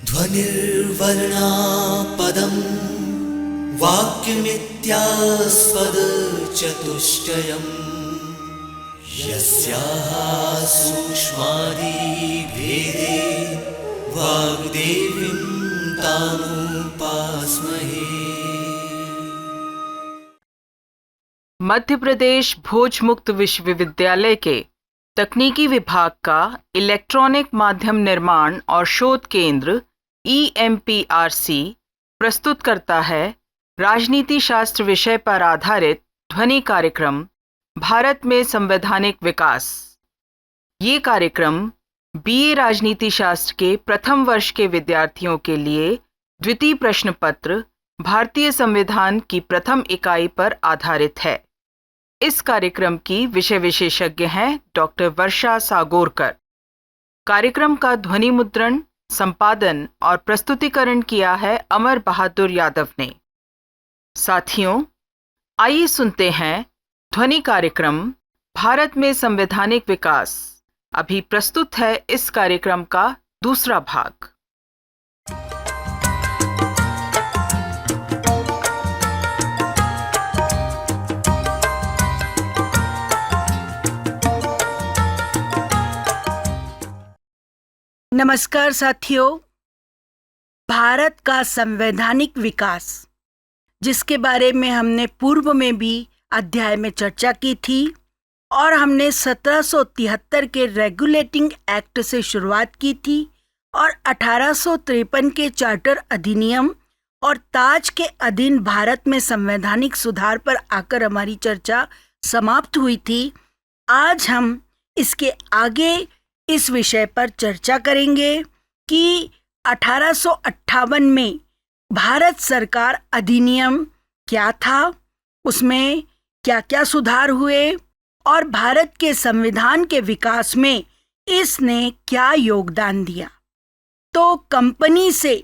ध्वनिर्वर्णा पदं वाक्यमित्यास्पदचतुष्टयम् यस्याः सूक्ष्मादिभेदे वाग्देवीं तामुपास्महे। मध्य प्रदेश भोज मुक्त विश्वविद्यालय के तकनीकी विभाग का इलेक्ट्रॉनिक माध्यम निर्माण और शोध केंद्र EMPRC प्रस्तुत करता है राजनीति शास्त्र विषय पर आधारित ध्वनि कार्यक्रम भारत में संवैधानिक विकास। ये कार्यक्रम BA राजनीति शास्त्र के प्रथम वर्ष के विद्यार्थियों के लिए द्वितीय प्रश्न पत्र भारतीय संविधान की प्रथम इकाई पर आधारित है। इस कार्यक्रम की विषय विशेषज्ञ हैं डॉक्टर वर्षा सागोरकर। कार्यक्रम का ध्वनि मुद्रण, संपादन और प्रस्तुतिकरण किया है अमर बहादुर यादव ने। साथियों, आइए सुनते हैं ध्वनि कार्यक्रम भारत में संवैधानिक विकास। अभी प्रस्तुत है इस कार्यक्रम का दूसरा भाग। नमस्कार साथियों, भारत का संवैधानिक विकास, जिसके बारे में हमने पूर्व में भी अध्याय में चर्चा की थी और हमने 1773 के रेगुलेटिंग एक्ट से शुरुआत की थी और 1853 के चार्टर अधिनियम और ताज के अधीन भारत में संवैधानिक सुधार पर आकर हमारी चर्चा समाप्त हुई थी। आज हम इसके आगे इस विषय पर चर्चा करेंगे कि 1858 में भारत सरकार अधिनियम क्या था, उसमें क्या क्या सुधार हुए और भारत के संविधान के विकास में इसने क्या योगदान दिया। तो कंपनी से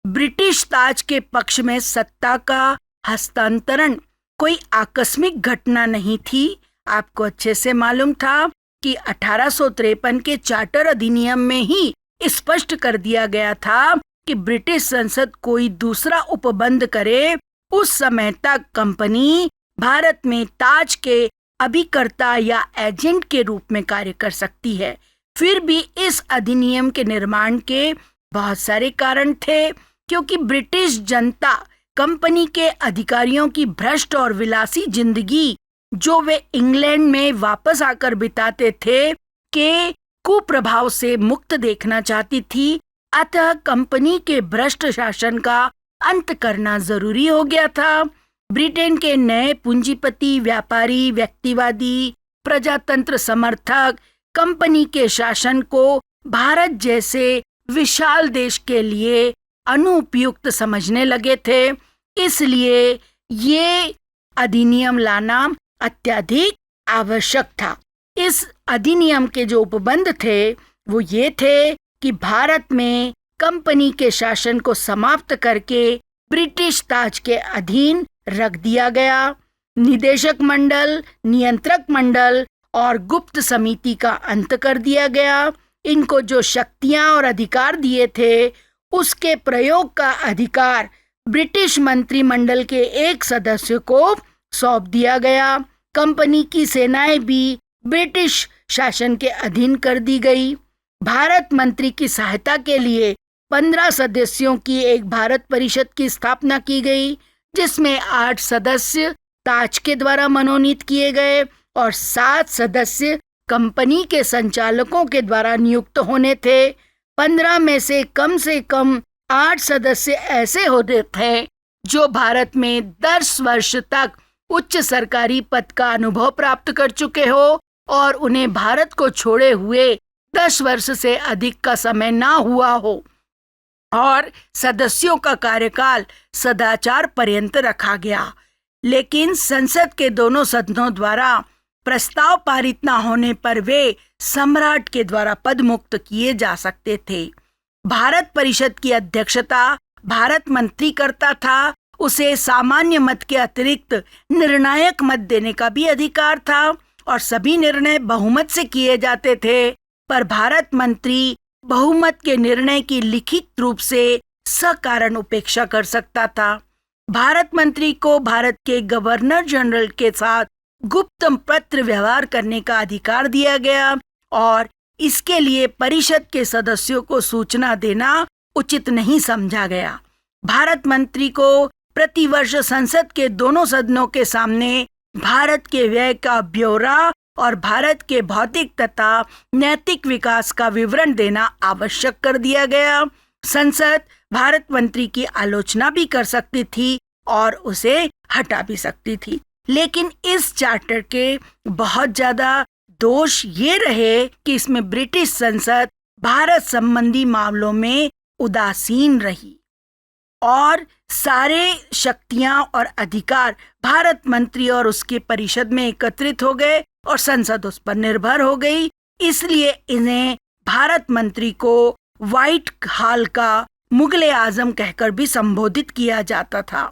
ब्रिटिश ताज के पक्ष में सत्ता का हस्तांतरण कोई आकस्मिक घटना नहीं थी। आपको अच्छे से मालूम था कि 1853 के चार्टर अधिनियम में ही स्पष्ट कर दिया गया था कि ब्रिटिश संसद कोई दूसरा उपबंध करे उस समय तक कंपनी भारत में ताज के अभिकर्ता या एजेंट के रूप में कार्य कर सकती है। फिर भी इस अधिनियम के निर्माण के बहुत सारे कारण थे, क्योंकि ब्रिटिश जनता कंपनी के अधिकारियों की भ्रष्ट और विलासी जिंदगी जो वे इंग्लैंड में वापस आकर बिताते थे के कुप्रभाव से मुक्त देखना चाहती थी। अतः कंपनी के भ्रष्ट शासन का अंत करना जरूरी हो गया था। ब्रिटेन के नए पूंजीपति, व्यापारी, व्यक्तिवादी, प्रजातंत्र समर्थक कंपनी के शासन को भारत जैसे विशाल देश के लिए अनुपयुक्त समझने लगे थे। इसलिए ये अधिनियम लाना अत्यधिक आवश्यक था। इस अधिनियम के जो उपबंध थे वो ये थे कि भारत में कंपनी के शासन को समाप्त करके ब्रिटिश ताज के अधीन रख दिया गया। निदेशक मंडल, नियंत्रक मंडल और गुप्त समिति का अंत कर दिया गया। इनको जो शक्तियां और अधिकार दिए थे उसके प्रयोग का अधिकार ब्रिटिश मंत्रिमंडल के एक सदस्य को सौंप दिया गया। कंपनी की सेनाएं भी ब्रिटिश शासन के अधीन कर दी गई। भारत मंत्री की सहायता के लिए 15 सदस्यों की एक भारत परिषद की स्थापना की गई, जिसमें 8 सदस्य ताज के द्वारा मनोनीत किए गए और 7 सदस्य कंपनी के संचालकों के द्वारा नियुक्त होने थे। 15 में से कम 8 सदस्य ऐसे होते थे जो भारत में 10 वर्ष तक उच्च सरकारी पद का अनुभव प्राप्त कर चुके हो और उन्हें भारत को छोड़े हुए 10 वर्ष से अधिक का समय ना हुआ हो, और सदस्यों का कार्यकाल सदाचार पर्यंत रखा गया। लेकिन संसद के दोनों सदनों द्वारा प्रस्ताव पारित न होने पर वे सम्राट के द्वारा पद मुक्त किए जा सकते थे। भारत परिषद की अध्यक्षता भारत मंत्री करता था। उसे सामान्य मत के अतिरिक्त निर्णायक मत देने का भी अधिकार था और सभी निर्णय बहुमत से किए जाते थे। पर भारत मंत्री बहुमत के निर्णय की लिखित रूप से सकारण उपेक्षा कर सकता था। भारत मंत्री को भारत के गवर्नर जनरल के साथ गुप्त पत्र व्यवहार करने का अधिकार दिया गया और इसके लिए परिषद के सदस्यों को सूचना देना उचित नहीं समझा गया। भारत मंत्री को प्रतिवर्ष संसद के दोनों सदनों के सामने भारत के व्यय का ब्यौरा और भारत के भौतिक तथा नैतिक विकास का विवरण देना आवश्यक कर दिया गया। संसद भारत मंत्री की आलोचना भी कर सकती थी और उसे हटा भी सकती थी, लेकिन इस चार्टर के बहुत ज्यादा दोष ये रहे कि इसमें ब्रिटिश संसद भारत संबंधी मामलों में उदासीन रही और सारे शक्तियां और अधिकार भारत मंत्री और उसके परिषद में एकत्रित हो गए और संसद उस पर निर्भर हो गई। इसलिए इन्हें भारत मंत्री को व्हाइट हॉल का मुगले आजम कहकर भी संबोधित किया जाता था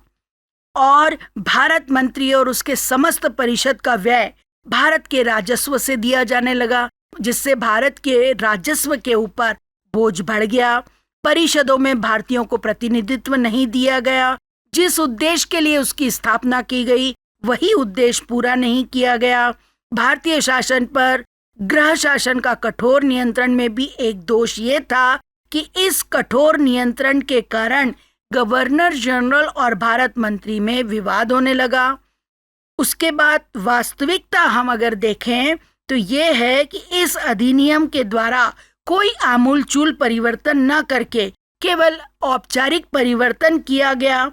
और भारत मंत्री और उसके समस्त परिषद का व्यय भारत के राजस्व से दिया जाने लगा, जिससे भारत के राजस्व के ऊपर बोझ बढ़ गया। परिषदों में भारतीयों को प्रतिनिधित्व नहीं दिया गया। जिस उद्देश्य के लिए उसकी स्थापना की गई वही उद्देश्य पूरा नहीं किया गया। भारतीय शासन पर गृह शासन का कठोर नियंत्रण में भी एक दोष ये था कि इस कठोर नियंत्रण के कारण गवर्नर जनरल और भारत मंत्री में विवाद होने लगा। उसके बाद वास्तविकता हम अगर देखें तो ये है कि इस अधिनियम के द्वारा कोई आमूलचूल परिवर्तन न करके केवल औपचारिक परिवर्तन किया गया।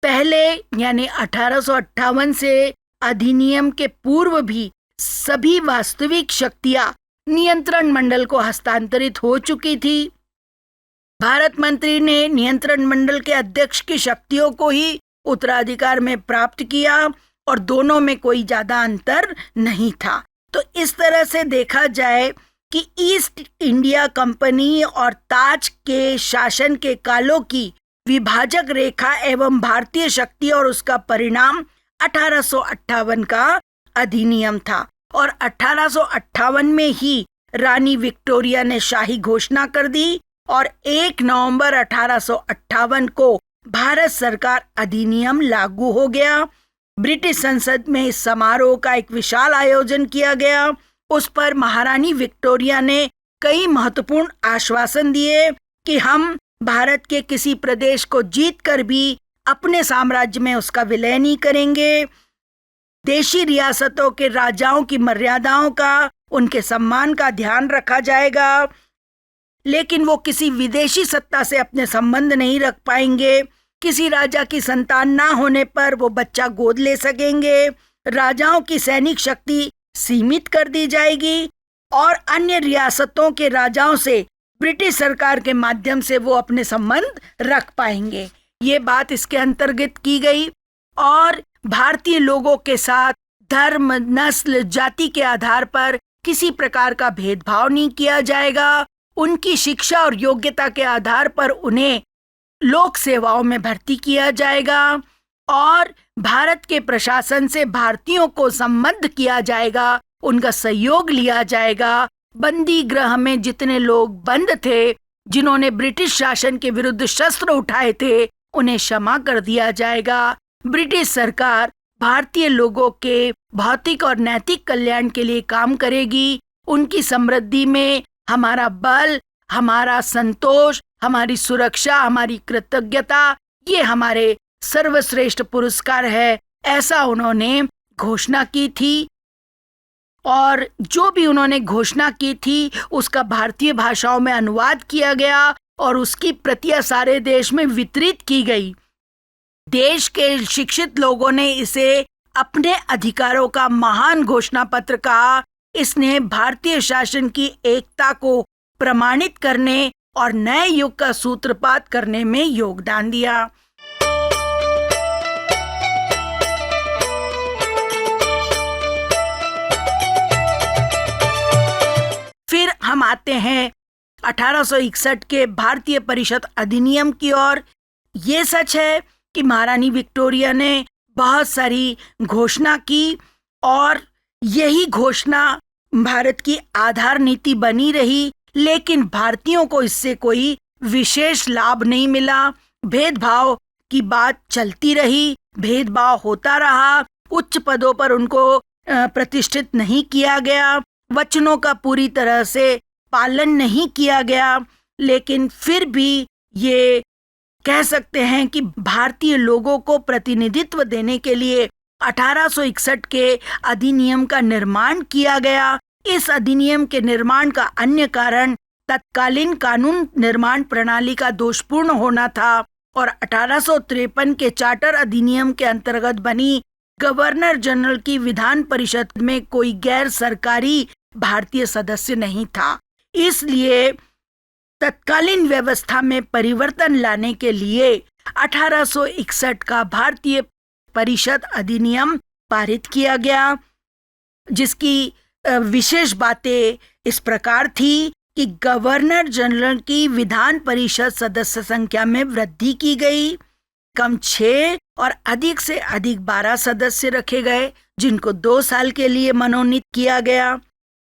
पहले यानी 1858 से अधिनियम के पूर्व भी सभी वास्तविक शक्तियां नियंत्रण मंडल को हस्तांतरित हो चुकी थी। भारत मंत्री ने नियंत्रण मंडल के अध्यक्ष की शक्तियों को ही उत्तराधिकार में प्राप्त किया और दोनों में कोई ज्यादा अंतर नहीं था। तो इस तरह से देखा जाए कि ईस्ट इंडिया कंपनी और ताज के शासन के कालों की विभाजक रेखा एवं भारतीय शक्ति और उसका परिणाम 1858 का अधिनियम था और 1858 में ही रानी विक्टोरिया ने शाही घोषणा कर दी और 1 नवंबर 1858 को भारत सरकार अधिनियम लागू हो गया। ब्रिटिश संसद में इस समारोह का एक विशाल आयोजन किया गया। उस पर महारानी विक्टोरिया ने कई महत्वपूर्ण आश्वासन दिए कि हम भारत के किसी प्रदेश को जीतकर भी अपने साम्राज्य में उसका विलय नहीं करेंगे। देशी रियासतों के राजाओं की मर्यादाओं का, उनके सम्मान का ध्यान रखा जाएगा, लेकिन वो किसी विदेशी सत्ता से अपने संबंध नहीं रख पाएंगे। किसी राजा की संतान ना होने पर वो बच्चा गोद ले सकेंगे। राजाओं की सैनिक शक्ति सीमित कर दी जाएगी और अन्य रियासतों के राजाओं से ब्रिटिश सरकार के माध्यम से वो अपने संबंध रख पाएंगे। ये बात इसके अंतर्गत की गई और भारतीय लोगों के साथ धर्म, नस्ल, जाति के आधार पर किसी प्रकार का भेदभाव नहीं किया जाएगा। उनकी शिक्षा और योग्यता के आधार पर उन्हें लोक सेवाओं में भर्ती किया जाएगा और भारत के प्रशासन से भारतीयों को संबद्ध किया जाएगा, उनका सहयोग लिया जाएगा। बंदी गृह में जितने लोग बंद थे, जिन्होंने ब्रिटिश शासन के विरुद्ध शस्त्र उठाए थे, उन्हें क्षमा कर दिया जाएगा। ब्रिटिश सरकार भारतीय लोगों के भौतिक और नैतिक कल्याण के लिए काम करेगी। उनकी समृद्धि में हमारा बल, हमारा संतोष, हमारी सुरक्षा, हमारी कृतज्ञता, ये हमारे सर्वश्रेष्ठ पुरस्कार है, ऐसा उन्होंने घोषणा की थी। और जो भी उन्होंने घोषणा की थी उसका भारतीय भाषाओं में अनुवाद किया गया और उसकी प्रतियां सारे देश में वितरित की गई। देश के शिक्षित लोगों ने इसे अपने अधिकारों का महान घोषणा पत्र कहा। इसने भारतीय शासन की एकता को प्रमाणित करने और नए युग का सूत्रपात करने में योगदान दिया। फिर हम आते हैं 1861 के भारतीय परिषद अधिनियम की ओर। ये सच है कि महारानी विक्टोरिया ने बहुत सारी घोषणा की और यही घोषणा भारत की आधार नीति बनी रही, लेकिन भारतीयों को इससे कोई विशेष लाभ नहीं मिला। भेदभाव की बात चलती रही, भेदभाव होता रहा, उच्च पदों पर उनको प्रतिष्ठित नहीं किया गया, वचनों का पूरी तरह से पालन नहीं किया गया। लेकिन फिर भी ये कह सकते हैं कि भारतीय लोगों को प्रतिनिधित्व देने के लिए 1861 के अधिनियम का निर्माण किया गया। इस अधिनियम के निर्माण का अन्य कारण तत्कालीन कानून निर्माण प्रणाली का दोषपूर्ण होना था और 1853 के चार्टर अधिनियम के अंतर्गत बनी गवर्नर जनरल की विधान परिषद में कोई गैर सरकारी भारतीय सदस्य नहीं था। इसलिए तत्कालीन व्यवस्था में परिवर्तन लाने के लिए 1861 का भारतीय परिषद अधिनियम पारित किया गया, जिसकी विशेष बातें इस प्रकार थी कि गवर्नर जनरल की विधान परिषद सदस्य संख्या में वृद्धि की गई। कम 6 और अधिक से अधिक 12 सदस्य रखे गए, जिनको 2 साल के लिए मनोनीत किया गया।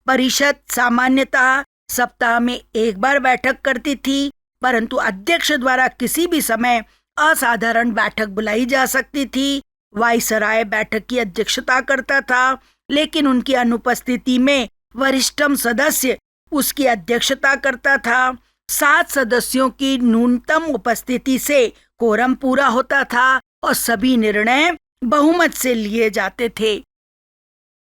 परिषद सामान्यतः सप्ताह में 1 बार बैठक करती थी, परंतु अध्यक्ष द्वारा किसी भी समय असाधारण बैठक बुलाई जा सकती थी। वायसराय बैठक की अध्यक्षता करता था, लेकिन उनकी अनुपस्थिति में वरिष्ठतम सदस्य उसकी अध्यक्षता करता था। 7 सदस्यों की न्यूनतम उपस्थिति से कोरम पूरा होता था और सभी निर्णय बहुमत से लिए जाते थे।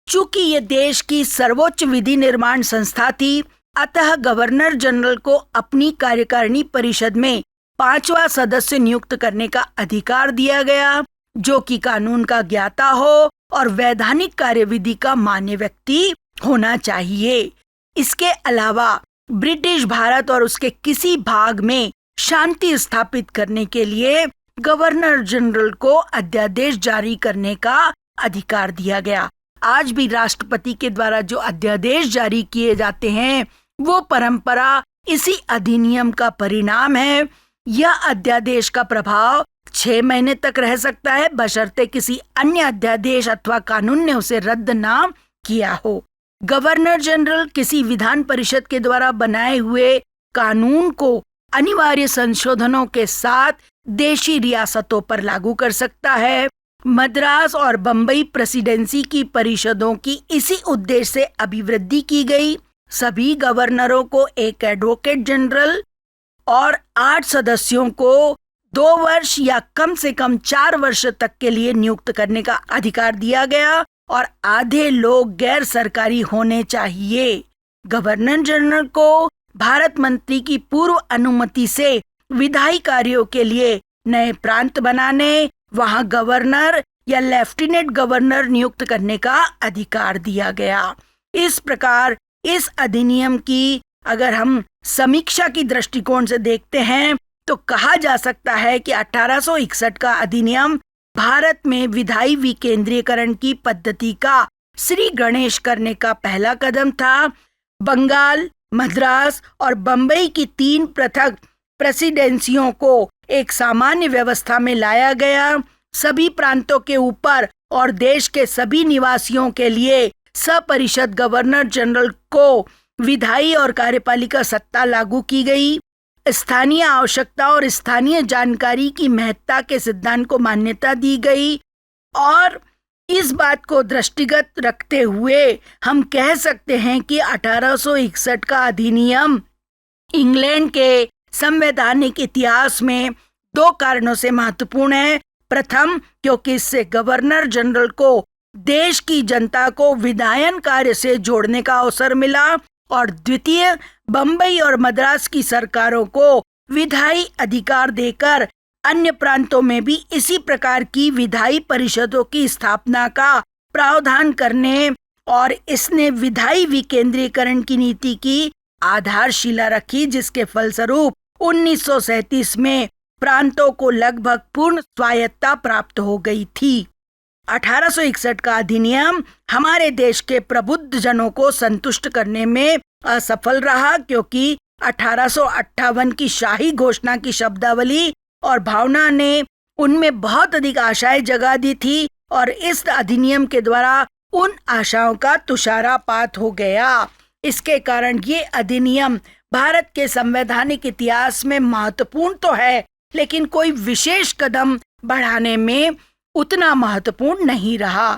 चूंकि ये देश की सर्वोच्च विधि निर्माण संस्था थी, अतः गवर्नर जनरल को अपनी कार्यकारिणी परिषद में 5वां सदस्य नियुक्त करने का अधिकार दिया गया, जो कि कानून का ज्ञाता हो और वैधानिक कार्यविधि का मान्य व्यक्ति होना चाहिए। इसके अलावा ब्रिटिश भारत और उसके किसी भाग में शांति स्थापित करने के लिए गवर्नर जनरल को अध्यादेश जारी करने का अधिकार दिया गया। आज भी राष्ट्रपति के द्वारा जो अध्यादेश जारी किए जाते हैं, वो परंपरा इसी अधिनियम का परिणाम है। यह अध्यादेश का प्रभाव 6 महीने तक रह सकता है, बशर्ते किसी अन्य अध्यादेश अथवा कानून ने उसे रद्द ना किया हो। गवर्नर जनरल किसी विधान परिषद के द्वारा बनाए हुए कानून को अनिवार्य संशोधनों के साथ देशी रियासतों पर लागू कर सकता है। मद्रास और बंबई प्रेसिडेंसी की परिषदों की इसी उद्देश्य से अभिवृद्धि की गई। सभी गवर्नरों को एक एडवोकेट जनरल और 8 सदस्यों को 2 वर्ष या कम से कम 4 वर्ष तक के लिए नियुक्त करने का अधिकार दिया गया और आधे लोग गैर सरकारी होने चाहिए। गवर्नर जनरल को भारत मंत्री की पूर्व अनुमति से विधायी कार्यों के लिए नए प्रांत बनाने, वहां गवर्नर या लेफ्टिनेंट गवर्नर नियुक्त करने का अधिकार दिया गया। इस प्रकार इस अधिनियम की अगर हम समीक्षा की दृष्टिकोण से देखते हैं तो कहा जा सकता है कि 1861 का अधिनियम भारत में विधायी विकेंद्रीकरण की पद्धति का श्री गणेश करने का पहला कदम था। बंगाल, मद्रास और बंबई की 3 पृथक प्रेसिडेंसियों को एक सामान्य व्यवस्था में लाया गया। सभी प्रांतों के ऊपर और देश के सभी निवासियों के लिए सपरिषद गवर्नर जनरल को विधायी और कार्यपालिका सत्ता लागू की गई। स्थानीय आवश्यकता और स्थानीय जानकारी की महत्ता के सिद्धांत को मान्यता दी गई और इस बात को दृष्टिगत रखते हुए हम कह सकते हैं कि 1861 का अधिनियम इंग्लैंड के संवैधानिक इतिहास में 2 कारणों से महत्वपूर्ण है। प्रथम, क्योंकि इससे गवर्नर जनरल को देश की जनता को विधायन कार्य से जोड़ने का अवसर मिला और द्वितीय, बंबई और मद्रास की सरकारों को विधायी अधिकार देकर अन्य प्रांतों में भी इसी प्रकार की विधायी परिषदों की स्थापना का प्रावधान करने और इसने विधायी विकेंद्रीकरण की नीति की आधारशिला रखी, जिसके फलस्वरूप 1937 में प्रांतों को लगभग पूर्ण स्वायत्तता प्राप्त हो गई थी। 1861 का अधिनियम हमारे देश के प्रबुद्ध जनों को संतुष्ट करने में असफल रहा, क्योंकि 1858 की शाही घोषणा की शब्दावली और भावना ने उनमें बहुत अधिक आशाएं जगा दी थी और इस अधिनियम के द्वारा उन आशाओं का तुषारापात हो गया। इसके कारण ये अधिनियम भारत के संवैधानिक इतिहास में महत्वपूर्ण तो है, लेकिन कोई विशेष कदम बढ़ाने में उतना महत्वपूर्ण नहीं रहा।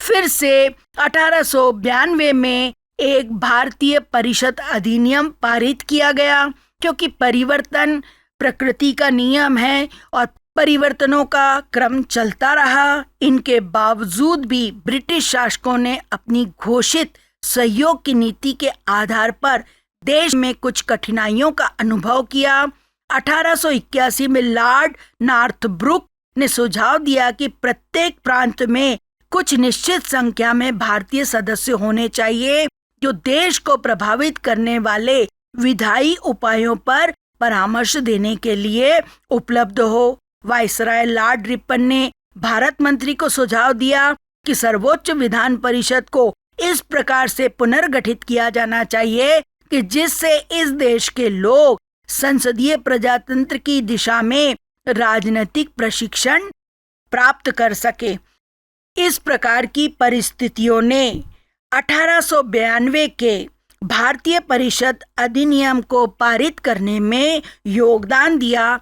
फिर से 1892 में एक भारतीय परिषद अधिनियम पारित किया गया, क्योंकि परिवर्तन प्रकृति का नियम है और परिवर्तनों का क्रम चलता रहा। इनके बावजूद भी ब्रिटिश शासकों ने अपनी घोषित सहयोग की नीति के आधार पर देश में कुछ कठिनाइयों का अनुभव किया। 1881 में लॉर्ड नॉर्थब्रुक ने सुझाव दिया कि प्रत्येक प्रांत में कुछ निश्चित संख्या में भारतीय सदस्य होने चाहिए जो देश को प्रभावित करने वाले विधायी उपायों पर परामर्श देने के लिए उपलब्ध हो। वायसराय लॉर्ड रिपन ने भारत मंत्री को सुझाव दिया कि सर्वोच्च विधान परिषद को इस प्रकार से पुनर्गठित किया जाना चाहिए कि जिससे इस देश के लोग संसदीय प्रजातंत्र की दिशा में राजनीतिक प्रशिक्षण प्राप्त कर सके। इस प्रकार की परिस्थितियों ने 1892 के भारतीय परिषद अधिनियम को पारित करने में योगदान दिया,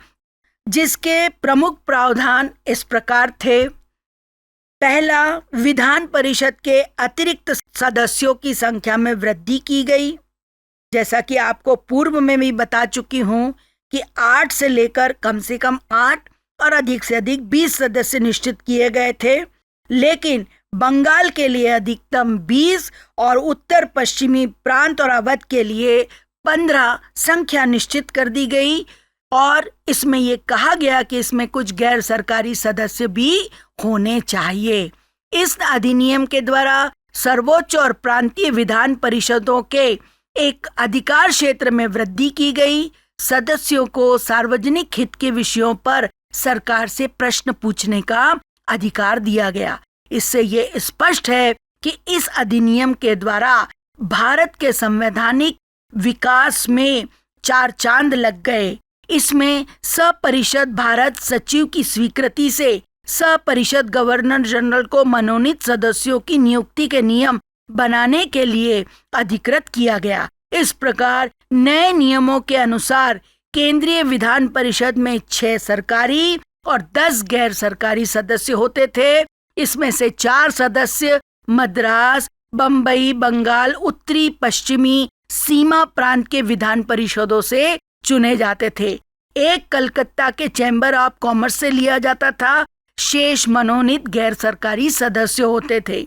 जिसके प्रमुख प्रावधान इस प्रकार थे। पहला, विधान परिषद के अतिरिक्त सदस्यों की संख्या में वृद्धि की गई। जैसा कि आपको पूर्व में भी बता चुकी हूं कि 8 से लेकर कम से कम 8 और अधिक से अधिक 20 सदस्य निश्चित किए गए थे, लेकिन बंगाल के लिए अधिकतम 20 और उत्तर पश्चिमी प्रांत और अवध के लिए 15 संख्या निश्चित कर दी गई। और इसमें यह कहा गया कि इसमें कुछ गैर सरकारी सदस्य भी होने चाहिए। इस अधिनियम के द्वारा सर्वोच्च और प्रांतीय विधान परिषदों के एक अधिकार क्षेत्र में वृद्धि की गई। सदस्यों को सार्वजनिक हित के विषयों पर सरकार से प्रश्न पूछने का अधिकार दिया गया। इससे ये स्पष्ट है कि इस अधिनियम के द्वारा भारत के संवैधानिक विकास में 4 चांद लग गए। इसमें सपरिषद भारत सचिव की स्वीकृति से सपरिषद गवर्नर जनरल को मनोनीत सदस्यों की नियुक्ति के नियम बनाने के लिए अधिकृत किया गया। इस प्रकार नए नियमों के अनुसार केंद्रीय विधान परिषद में 6 सरकारी और 10 गैर सरकारी सदस्य होते थे। इसमें से 4 सदस्य मद्रास, बंबई, बंगाल, उत्तरी पश्चिमी सीमा प्रांत के विधान परिषदों से चुने जाते थे। एक कलकत्ता के चैम्बर ऑफ कॉमर्स से लिया जाता था। शेष मनोनीत गैर सरकारी सदस्य होते थे।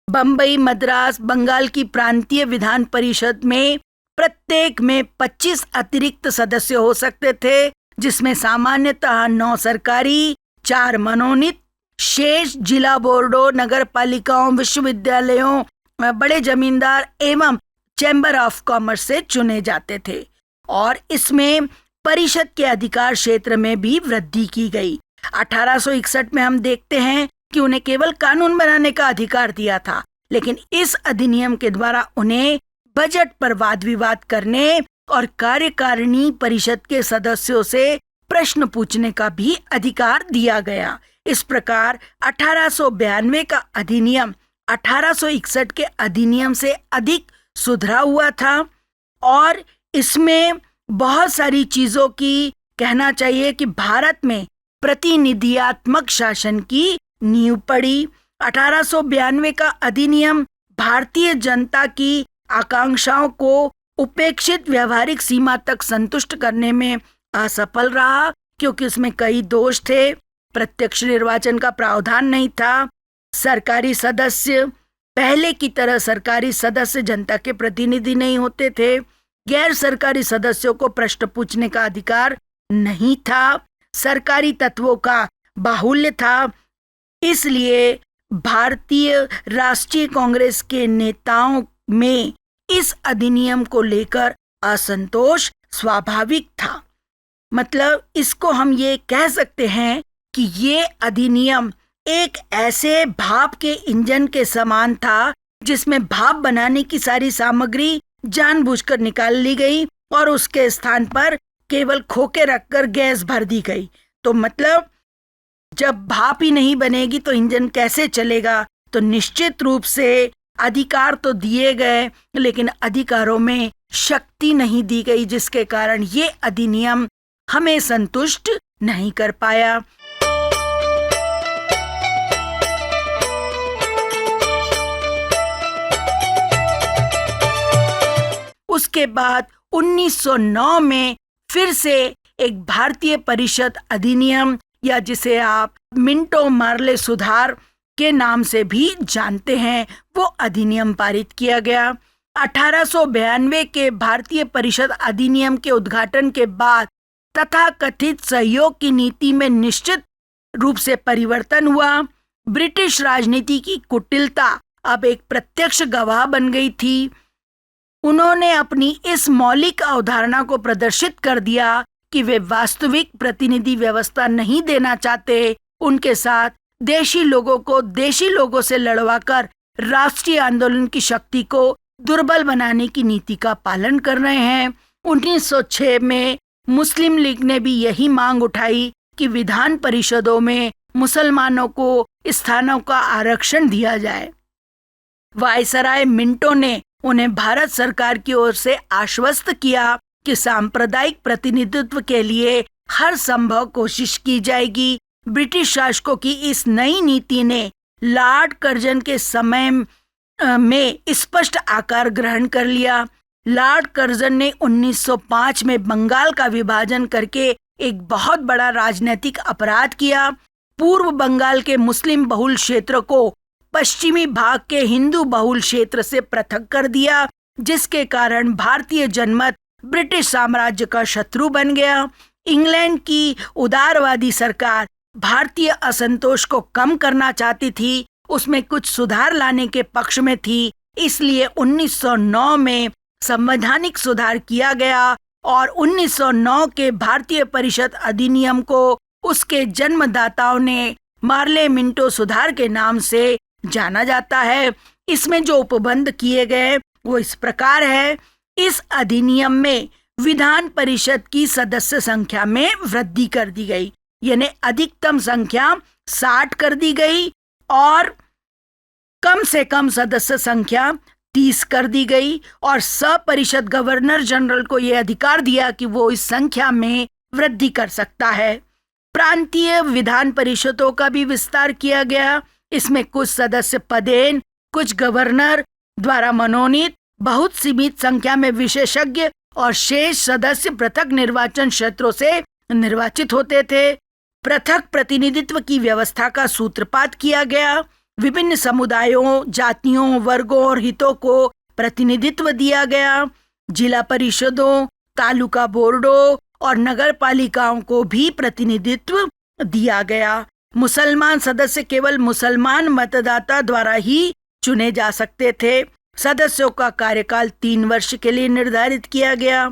बंबई, मद्रास, बंगाल की प्रांतीय विधान परिषद में प्रत्येक में 25 अतिरिक्त सदस्य हो सकते थे, जिसमें सामान्यतः 9 सरकारी, 4 मनोनीत, शेष जिला बोर्डों, नगर पालिकाओं, विश्वविद्यालयों, बड़े जमींदार एवं चैम्बर ऑफ कॉमर्स से चुने जाते थे। और इसमें परिषद के अधिकार क्षेत्र में भी वृद्धि की गई। 1861 में हम देखते हैं कि उन्हें केवल कानून बनाने का अधिकार दिया था, लेकिन इस अधिनियम के द्वारा उन्हें बजट पर वाद विवाद करने और कार्यकारिणी परिषद के सदस्यों से प्रश्न पूछने का भी अधिकार दिया गया। इस प्रकार 1892 का अधिनियम 1861 के अधिनियम से अधिक सुधरा हुआ था और इसमें बहुत सारी चीजों की कहना चाहिए कि भारत में प्रतिनिधियात्मक शासन की नींव पड़ी। 1892 का अधिनियम भारतीय जनता की आकांक्षाओं को उपेक्षित व्यवहारिक सीमा तक संतुष्ट करने में असफल रहा, क्योंकि उसमें कई दोष थे। प्रत्यक्ष निर्वाचन का प्रावधान नहीं था। सरकारी सदस्य पहले की तरह सरकारी सदस्य जनता के प्रतिनिधि नहीं होते थे। गैर सरकारी सदस्यों को प्रश्न पूछने का अधिकार नहीं था। सरकारी तत्वों का बाहुल्य था। इसलिए भारतीय राष्ट्रीय कांग्रेस के नेताओं में इस अधिनियम को लेकर असंतोष स्वाभाविक था। मतलब इसको हम ये कह सकते हैं कि ये अधिनियम एक ऐसे भाप के इंजन के समान था जिसमें भाप बनाने की सारी सामग्री जानबूझकर निकाल ली गई और उसके स्थान पर केवल खोके रखकर गैस भर दी गई। तो मतलब जब भाप ही नहीं बनेगी तो इंजन कैसे चलेगा। तो निश्चित रूप से अधिकार तो दिए गए, लेकिन अधिकारों में शक्ति नहीं दी गई, जिसके कारण ये अधिनियम हमें संतुष्ट नहीं कर पाया। उसके बाद 1909 में फिर से एक भारतीय परिषद अधिनियम, या जिसे आप मिंटो मार्ले सुधार के नाम से भी जानते हैं, वो अधिनियम पारित किया गया। 1892 के भारतीय परिषद अधिनियम के उद्घाटन के बाद तथाकथित सहयोग की नीति में निश्चित रूप से परिवर्तन हुआ। ब्रिटिश राजनीति की कुटिलता अब एक प्रत्यक्ष गवाह बन गई थी। उन्होंने अपनी इस मौलिक अवधारणा को प्रदर्शित कर दिया कि वे वास्तविक प्रतिनिधि व्यवस्था नहीं देना चाहते। उनके साथ देशी लोगों को देशी लोगों से लड़वाकर राष्ट्रीय आंदोलन की शक्ति को दुर्बल बनाने की नीति का पालन कर रहे हैं। 1906 में मुस्लिम लीग ने भी यही मांग उठाई कि विधान परिषदों में मुसलमानों को स्थानों का आरक्षण दिया जाए। वायसराय मिंटो ने उन्हें भारत सरकार की ओर से आश्वस्त किया कि सांप्रदायिक प्रतिनिधित्व के लिए हर संभव कोशिश की जाएगी। ब्रिटिश शासकों की इस नई नीति ने लॉर्ड कर्जन के समय में स्पष्ट आकार ग्रहण कर लिया। लॉर्ड कर्जन ने 1905 में बंगाल का विभाजन करके एक बहुत बड़ा राजनीतिक अपराध किया। पूर्व बंगाल के मुस्लिम बहुल क्षेत्र को पश्चिमी भाग के हिंदू बहुल क्षेत्र से पृथक कर दिया, जिसके कारण भारतीय जनमत ब्रिटिश साम्राज्य का शत्रु बन गया। इंग्लैंड की उदारवादी सरकार भारतीय असंतोष को कम करना चाहती थी, उसमें कुछ सुधार लाने के पक्ष में थी। इसलिए 1909 में संवैधानिक सुधार किया गया और 1909 के भारतीय परिषद अधिनियम को उसके जन्मदाताओं ने मार्ले मिंटो सुधार के नाम से जाना जाता है। इसमें जो उपबंध किए गए वो इस प्रकार है। इस अधिनियम में विधान परिषद की सदस्य संख्या में वृद्धि कर दी गई, यानी अधिकतम संख्या 60 कर दी गई और कम से कम सदस्य संख्या 30 कर दी गई। और सपरिषद गवर्नर जनरल को यह अधिकार दिया कि वो इस संख्या में वृद्धि कर सकता है। प्रांतीय विधान परिषदों का भी विस्तार किया गया। इसमें कुछ सदस्य पदेन, कुछ गवर्नर द्वारा मनोनीत, बहुत सीमित संख्या में विशेषज्ञ और शेष सदस्य पृथक निर्वाचन क्षेत्रों से निर्वाचित होते थे। पृथक प्रतिनिधित्व की व्यवस्था का सूत्रपात किया गया। विभिन्न समुदायों, जातियों, वर्गों और हितों को प्रतिनिधित्व दिया गया। जिला परिषदों, तालुका बोर्डों और नगर पालिकाओं को भी प्रतिनिधित्व दिया गया। मुसलमान सदस्य केवल मुसलमान मतदाता द्वारा ही चुने जा सकते थे। सदस्यों का कार्यकाल 3 वर्ष के लिए निर्धारित किया गया।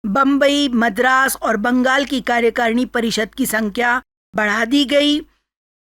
बम्बई, मद्रास और बंगाल की कार्यकारिणी परिषद की संख्या बढ़ा दी गई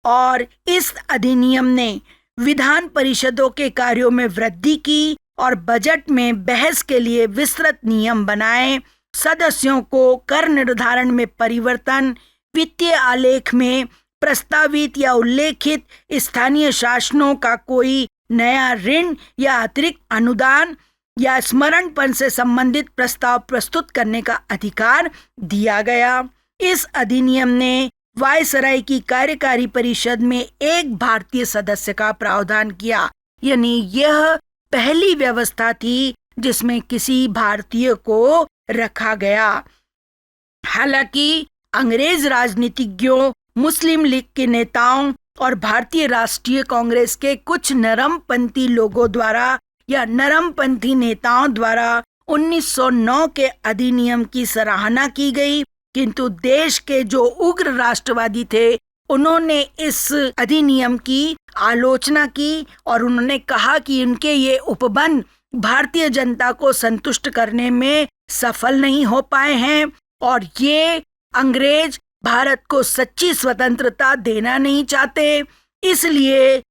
और इस अधिनियम ने विधान परिषदों के कार्यों में वृद्धि की और बजट में बहस के लिए विस्तृत नियम बनाए। सदस्यों को कर निर्धारण में परिवर्तन, वित्तीय आलेख में प्रस्तावित या उल्लेखित स्थानीय शासनों का कोई नया ऋण या अतिरिक्त अनुदान या स्मरणपण से संबंधित प्रस्ताव प्रस्तुत करने का अधिकार दिया गया। इस अधिनियम ने वायसराय की कार्यकारी परिषद में एक भारतीय सदस्य का प्रावधान किया, यानी यह पहली व्यवस्था थी जिसमें किसी भारतीय को रखा गया। हालांकि अंग्रेज राजनीतिज्ञों, मुस्लिम लीग के नेताओं और भारतीय राष्ट्रीय कांग्रेस के कुछ नरमपंथी लोगों द्वारा या नरमपंथी नेताओं द्वारा 1909 के अधिनियम की सराहना की गई, किंतु देश के जो उग्र राष्ट्रवादी थे उन्होंने इस अधिनियम की आलोचना की और उन्होंने कहा कि उनके ये उपबंध भारतीय जनता को संतुष्ट करने में सफल नहीं हो पाए हैं और ये अंग्रेज भारत को सच्ची स्वतंत्रता देना नहीं चाहते। इसलिए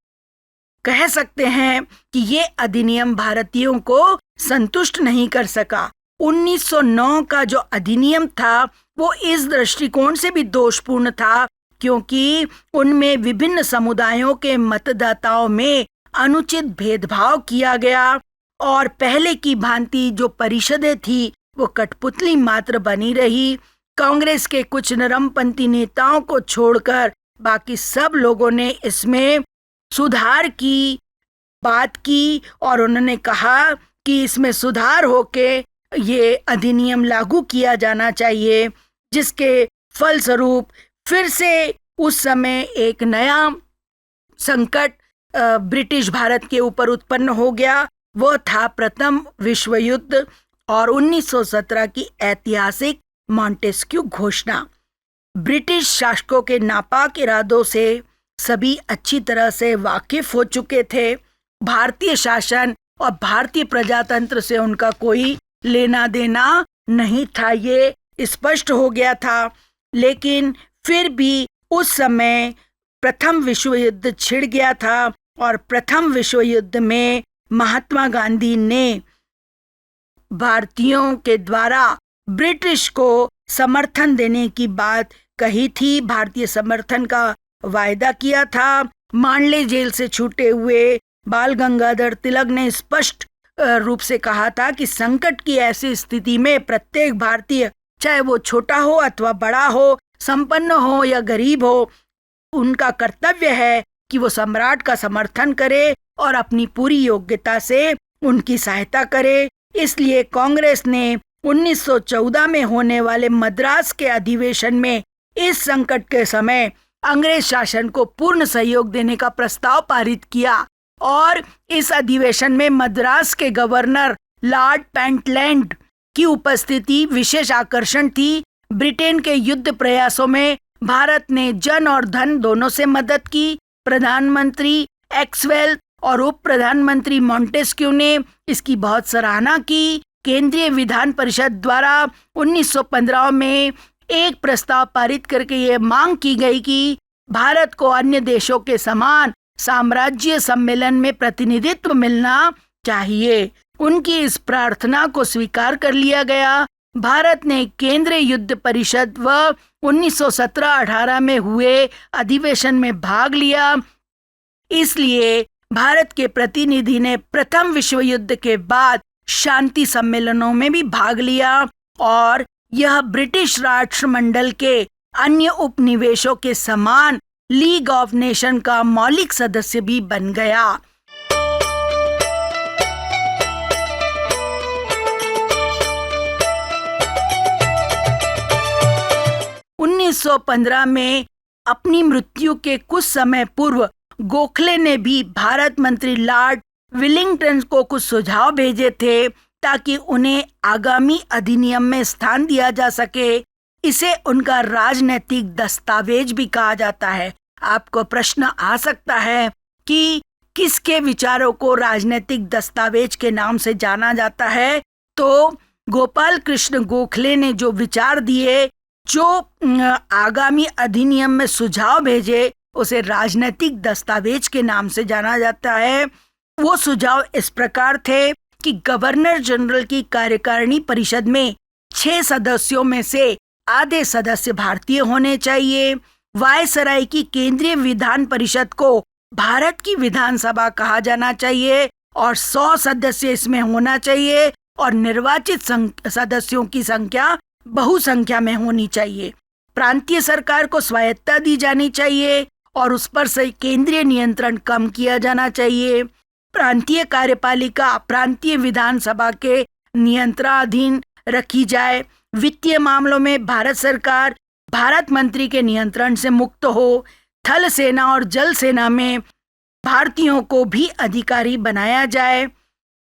कह सकते हैं कि ये अधिनियम भारतीयों को संतुष्ट नहीं कर सका। 1909 का जो अधिनियम था वो इस दृष्टिकोण से भी दोषपूर्ण था क्योंकि उनमें विभिन्न समुदायों के मतदाताओं में अनुचित भेदभाव किया गया और पहले की भांति जो परिषदें थी वो कठपुतली मात्र बनी रही। कांग्रेस के कुछ नरमपंथी नेताओं को छोड़कर बाकी सब लोगों ने इसमें सुधार की बात की और उन्होंने कहा कि इसमें सुधार होके ये अधिनियम लागू किया जाना चाहिए, जिसके फलस्वरूप फिर से उस समय एक नया संकट ब्रिटिश भारत के ऊपर उत्पन्न हो गया। वो था प्रथम विश्व युद्ध और 1917 की ऐतिहासिक मॉन्टेस्क्यू घोषणा। ब्रिटिश शासकों के नापाक इरादों से सभी अच्छी तरह से वाकिफ हो चुके थे। भारतीय शासन और भारतीय प्रजातंत्र से उनका कोई लेना देना नहीं था, ये स्पष्ट हो गया था। लेकिन फिर भी उस समय प्रथम विश्व युद्ध छिड़ गया था और प्रथम विश्व युद्ध में महात्मा गांधी ने भारतीयों के द्वारा ब्रिटिश को समर्थन देने की बात कही थी, भारतीय समर्थन का वायदा किया था। मांडले जेल से छूटे हुए बाल गंगाधर तिलक ने स्पष्ट रूप से कहा था कि संकट की ऐसी स्थिति में प्रत्येक भारतीय, चाहे वो छोटा हो अथवा बड़ा हो, संपन्न हो या गरीब हो, उनका कर्तव्य है कि वो सम्राट का समर्थन करे और अपनी पूरी योग्यता से उनकी सहायता करे। इसलिए कांग्रेस ने 1914 में होने वाले मद्रास के अधिवेशन में इस संकट के समय अंग्रेज शासन को पूर्ण सहयोग देने का प्रस्ताव पारित किया और इस अधिवेशन में मद्रास के गवर्नर लॉर्ड पेंटलैंड की उपस्थिति विशेष आकर्षण थी। ब्रिटेन के युद्ध प्रयासों में भारत ने जन और धन दोनों से मदद की। प्रधानमंत्री एक्सवेल और उप प्रधानमंत्री मॉन्टेस्क्यू ने इसकी बहुत सराहना की। केंद्रीय विधान परिषद द्वारा 1915 में एक प्रस्ताव पारित करके ये मांग की गई कि भारत को अन्य देशों के समान साम्राज्य सम्मेलन में प्रतिनिधित्व मिलना चाहिए। उनकी इस प्रार्थना को स्वीकार कर लिया गया। भारत ने केंद्रीय युद्ध परिषद व 1917-18 में हुए अधिवेशन में भाग लिया। इसलिए भारत के प्रतिनिधि ने प्रथम विश्व युद्ध के बाद शांति सम्मेलनों में भी भाग लिया और यह ब्रिटिश राष्ट्रमंडल के अन्य उपनिवेशों के समान लीग ऑफ नेशन का मौलिक सदस्य भी बन गया। उन्नीस 1915 में अपनी मृत्यु के कुछ समय पूर्व गोखले ने भी भारत मंत्री लॉर्ड विलिंगटन को कुछ सुझाव भेजे थे ताकि उन्हें आगामी अधिनियम में स्थान दिया जा सके। इसे उनका राजनीतिक दस्तावेज भी कहा जाता है। आपको प्रश्न आ सकता है कि किसके विचारों को राजनीतिक दस्तावेज के नाम से जाना जाता है। तो गोपाल कृष्ण गोखले ने जो विचार दिए, जो आगामी अधिनियम में सुझाव भेजे, उसे राजनीतिक दस्तावेज के नाम से जाना जाता है। वो सुझाव इस प्रकार थे कि गवर्नर जनरल की कार्यकारिणी परिषद में 6 सदस्यों में से आधे सदस्य भारतीय होने चाहिए। वायसराय की केंद्रीय विधान परिषद को भारत की विधानसभा कहा जाना चाहिए और 100 सदस्य इसमें होना चाहिए और निर्वाचित सदस्यों की संख्या बहुसंख्या में होनी चाहिए। प्रांतीय सरकार को स्वायत्तता दी जानी चाहिए और उस पर से केंद्रीय नियंत्रण कम किया जाना चाहिए। प्रांतीय कार्यपालिका प्रांतीय विधानसभा के नियंत्रणाधीन रखी जाए। वित्तीय मामलों में भारत सरकार भारत मंत्री के नियंत्रण से मुक्त हो। थल सेना और जल सेना में भारतीयों को भी अधिकारी बनाया जाए।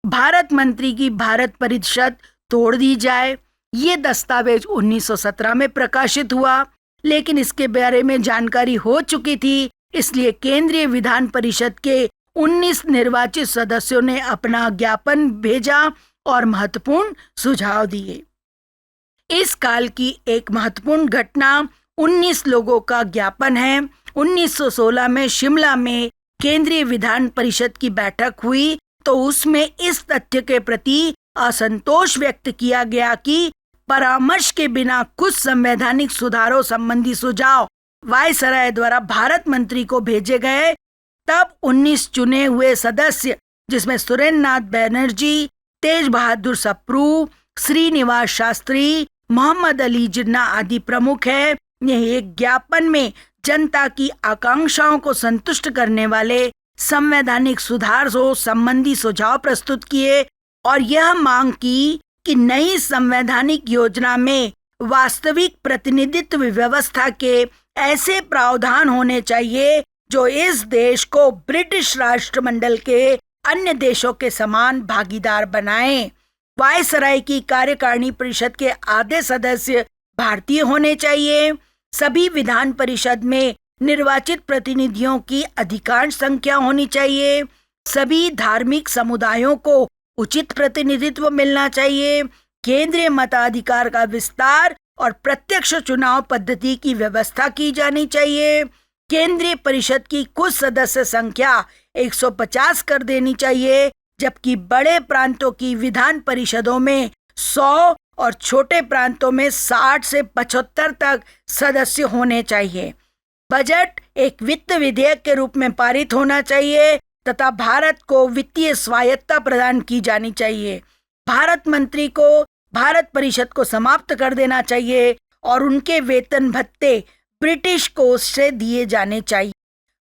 भारत मंत्री की भारत परिषद तोड़ दी जाए। ये दस्तावेज 1917 में प्रकाशित हुआ, लेकिन इसके बारे में जानकारी हो चुकी थी, इसलिए केंद्रीय विधान परिषद के 19 निर्वाचित सदस्यों ने अपना ज्ञापन भेजा और महत्वपूर्ण सुझाव दिए। इस काल की एक महत्वपूर्ण घटना 19 लोगों का ज्ञापन है। 1916 में शिमला में केंद्रीय विधान परिषद की बैठक हुई तो उसमें इस तथ्य के प्रति असंतोष व्यक्त किया गया कि परामर्श के बिना कुछ संवैधानिक सुधारों संबंधी सुझाव वायसराय द्वारा भारत मंत्री को भेजे गए, तब 19 चुने हुए सदस्य, जिसमें सुरेंद्र नाथ बैनर्जी, तेज बहादुर सप्रू, श्रीनिवास शास्त्री, मोहम्मद अली जिन्ना आदि प्रमुख है, ने एक ज्ञापन में जनता की आकांक्षाओं को संतुष्ट करने वाले संवैधानिक सुधारों संबंधी सुझाव प्रस्तुत किए और यह मांग की कि नई संवैधानिक योजना में वास्तविक प्रतिनिधित्व व्यवस्था के ऐसे प्रावधान होने चाहिए जो इस देश को ब्रिटिश राष्ट्रमंडल के अन्य देशों के समान भागीदार बनाएं। वायसराय की कार्यकारिणी परिषद के आधे सदस्य भारतीय होने चाहिए। सभी विधान परिषद में निर्वाचित प्रतिनिधियों की अधिकांश संख्या होनी चाहिए। सभी धार्मिक समुदायों को उचित प्रतिनिधित्व मिलना चाहिए। केंद्रीय मताधिकार का विस्तार और प्रत्यक्ष चुनाव पद्धति की व्यवस्था की जानी चाहिए। केंद्रीय परिषद की कुल सदस्य संख्या 150 कर देनी चाहिए, जबकि बड़े प्रांतों की विधान परिषदों में 100 और छोटे प्रांतों में 60 से 75 तक सदस्य होने चाहिए। बजट एक वित्त विधेयक के रूप में पारित होना चाहिए तथा भारत को वित्तीय स्वायत्तता प्रदान की जानी चाहिए। भारत मंत्री को भारत परिषद को समाप्त कर देना चाहिए और उनके वेतन भत्ते ब्रिटिश कोष से दिए जाने चाहिए।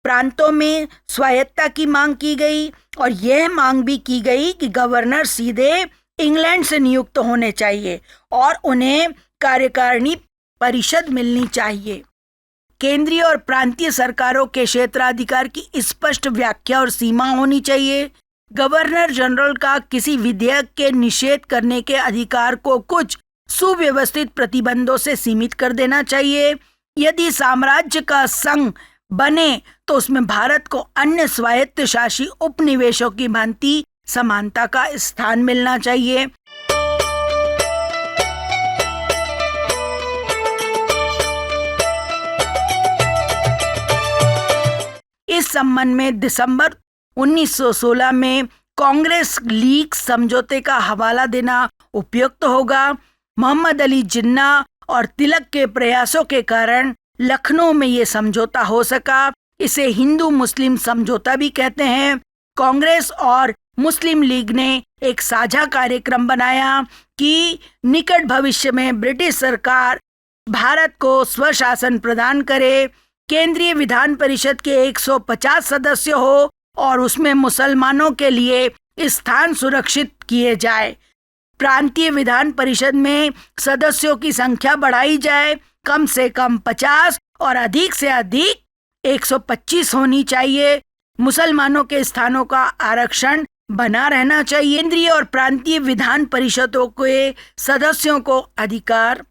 प्रांतों में स्वायत्तता की मांग की गई और यह मांग भी की गई कि गवर्नर सीधे इंग्लैंड से नियुक्त होने चाहिए और उन्हें कार्यकारिणी परिषद मिलनी चाहिए। केंद्रीय और प्रांतीय सरकारों के क्षेत्राधिकार की स्पष्ट व्याख्या और सीमा होनी चाहिए। गवर्नर जनरल का किसी विधेयक के निषेध करने के अधिकार को कुछ सुव्यवस्थित प्रतिबंधों से सीमित कर देना चाहिए। यदि साम्राज्य का संघ बने तो उसमें भारत को अन्य स्वायत्त शासी उपनिवेशों की भांति समानता का स्थान मिलना चाहिए। इस संबंध में दिसंबर 1916 में कांग्रेस लीग समझौते का हवाला देना उपयुक्त होगा। मोहम्मद अली जिन्ना और तिलक के प्रयासों के कारण लखनऊ में ये समझौता हो सका। इसे हिंदू मुस्लिम समझौता भी कहते हैं। कांग्रेस और मुस्लिम लीग ने एक साझा कार्यक्रम बनाया कि निकट भविष्य में ब्रिटिश सरकार भारत को स्वशासन प्रदान करे, केंद्रीय विधान परिषद के 150 सदस्य हो और उसमें मुसलमानों के लिए स्थान सुरक्षित किए जाए। प्रांतीय विधान परिषद में सदस्यों की संख्या बढ़ाई जाए, कम से कम 50 और अधिक से अधिक 125 होनी चाहिए। मुसलमानों के स्थानों का आरक्षण बना रहना चाहिए। केंद्रीय और प्रांतीय विधान परिषदों के सदस्यों को अधिकार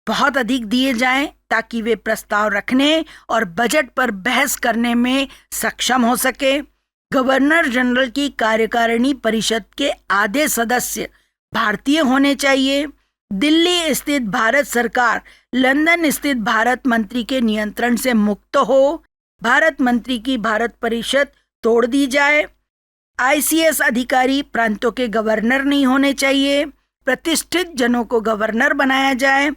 बहुत अधिक दिए जाएं ताकि वे प्रस्ताव रखने और बजट पर बहस करने में सक्षम हो सके। गवर्नर जनरल की कार्यकारिणी परिषद के आधे सदस्य भारतीय होने चाहिए। दिल्ली स्थित भारत सरकार लंदन स्थित भारत मंत्री के नियंत्रण से मुक्त हो। भारत मंत्री की भारत परिषद तोड़ दी जाए। ICS अधिकारी प्रांतों के गवर्नर नहीं होने चाहिए। प्रतिष्ठित जनों को गवर्नर बनाया जाए।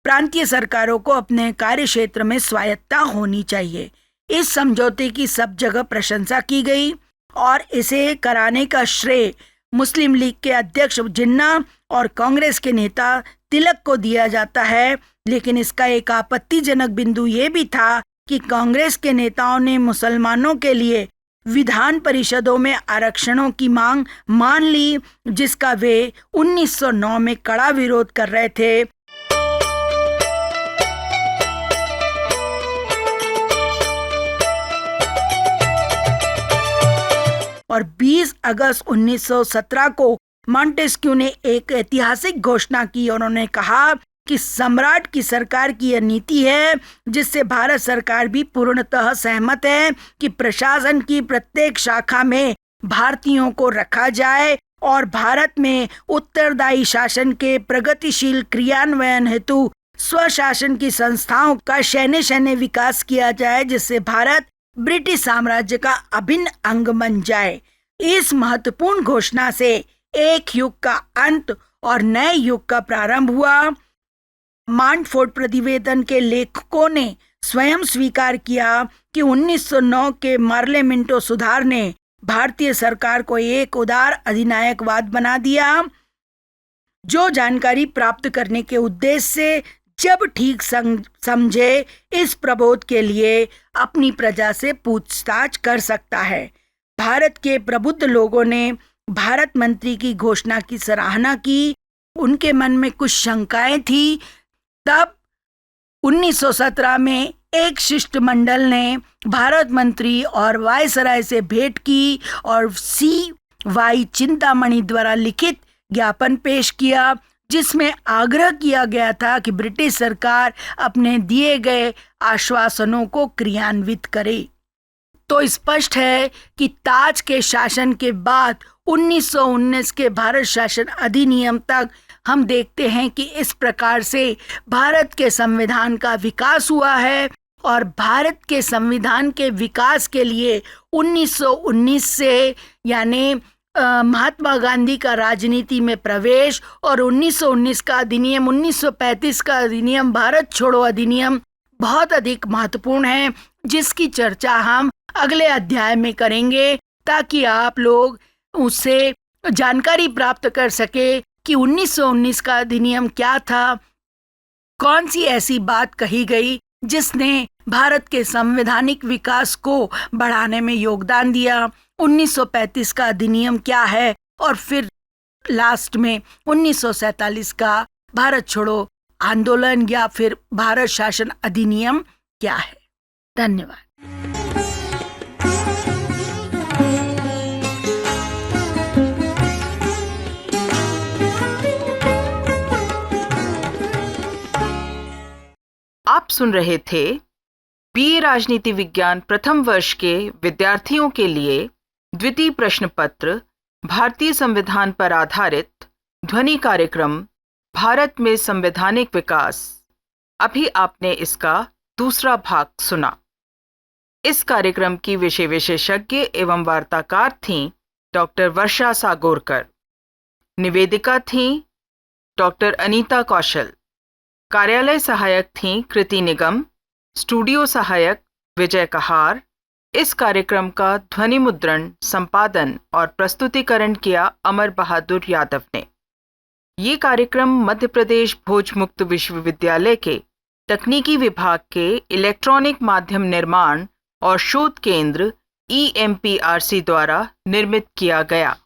प्रांतीय सरकारों को अपने कार्य क्षेत्र में स्वायत्तता होनी चाहिए। इस समझौते की सब जगह प्रशंसा की गई और इसे कराने का श्रेय मुस्लिम लीग के अध्यक्ष जिन्ना और कांग्रेस के नेता तिलक को दिया जाता है। लेकिन इसका एक आपत्तिजनक बिंदु ये भी था कि कांग्रेस के नेताओं ने मुसलमानों के लिए विधान परिषदों में आरक्षणों की मांग मान ली, जिसका वे 1909 में कड़ा विरोध कर रहे थे। और 20 अगस्त 1917 को मॉन्टेस्क्यू ने एक ऐतिहासिक घोषणा की। उन्होंने कहा कि सम्राट की सरकार की यह नीति है जिससे भारत सरकार भी पूर्णतः सहमत है कि प्रशासन की प्रत्येक शाखा में भारतीयों को रखा जाए और भारत में उत्तरदायी शासन के प्रगतिशील क्रियान्वयन हेतु स्वशासन की संस्थाओं का शैन्य विकास किया जाए, जिससे भारत ब्रिटिश साम्राज्य का अभिन्न अंग बन जाए। इस महत्वपूर्ण घोषणा से एक युग का अंत और नए युग का प्रारंभ हुआ। मांटफोर्ड प्रतिवेदन के लेखकों ने स्वयं स्वीकार किया कि 1909 के पार्लियामेंटो सुधार ने भारतीय सरकार को एक उदार अधिनायकवाद बना दिया, जो जानकारी प्राप्त करने के उद्देश्य से जब ठीक समझे इस प्रबोध के लिए अपनी प्रजा से पूछताछ कर सकता है। भारत के प्रबुद्ध लोगों ने भारत मंत्री की घोषणा की सराहना की। उनके मन में कुछ शंकाएं थी। तब 1917 में एक शिष्टमंडल ने भारत मंत्री और वायसराय से भेंट की और C.Y. चिंतामणि द्वारा लिखित ज्ञापन पेश किया, जिसमें आग्रह किया गया था कि ब्रिटिश सरकार अपने दिए गए आश्वासनों को क्रियान्वित करे। तो स्पष्ट है कि ताज के शासन के बाद 1919 के भारत शासन अधिनियम तक हम देखते हैं कि इस प्रकार से भारत के संविधान का विकास हुआ है। और भारत के संविधान के विकास के लिए 1919 से यानी महात्मा गांधी का राजनीति में प्रवेश और 1919 का अधिनियम, 1935 का अधिनियम, भारत छोड़ो अधिनियम बहुत अधिक महत्वपूर्ण है, जिसकी चर्चा हम अगले अध्याय में करेंगे, ताकि आप लोग उससे जानकारी प्राप्त कर सके कि 1919 का अधिनियम क्या था, कौन सी ऐसी बात कही गई जिसने भारत के संवैधानिक विकास को बढ़ाने में योगदान दिया, 1935 का अधिनियम क्या है, और फिर लास्ट में 1947 का भारत छोड़ो आंदोलन या फिर भारत शासन अधिनियम क्या है। धन्यवाद। आप सुन रहे थे BA राजनीति विज्ञान प्रथम वर्ष के विद्यार्थियों के लिए द्वितीय प्रश्न पत्र भारतीय संविधान पर आधारित ध्वनि कार्यक्रम भारत में संवैधानिक विकास। अभी आपने इसका दूसरा भाग सुना। इस कार्यक्रम की विषय विशेषज्ञ एवं वार्ताकार थीं डॉक्टर वर्षा सागोरकर। निवेदिका थीं डॉक्टर अनीता कौशल। कार्यालय सहायक थीं कृति निगम। स्टूडियो सहायक विजय कहार। इस कार्यक्रम का ध्वनि मुद्रण, संपादन और प्रस्तुतिकरण किया अमर बहादुर यादव ने। ये कार्यक्रम मध्य प्रदेश भोज मुक्त विश्वविद्यालय के तकनीकी विभाग के इलेक्ट्रॉनिक माध्यम निर्माण और शोध केंद्र EMPRC द्वारा निर्मित किया गया।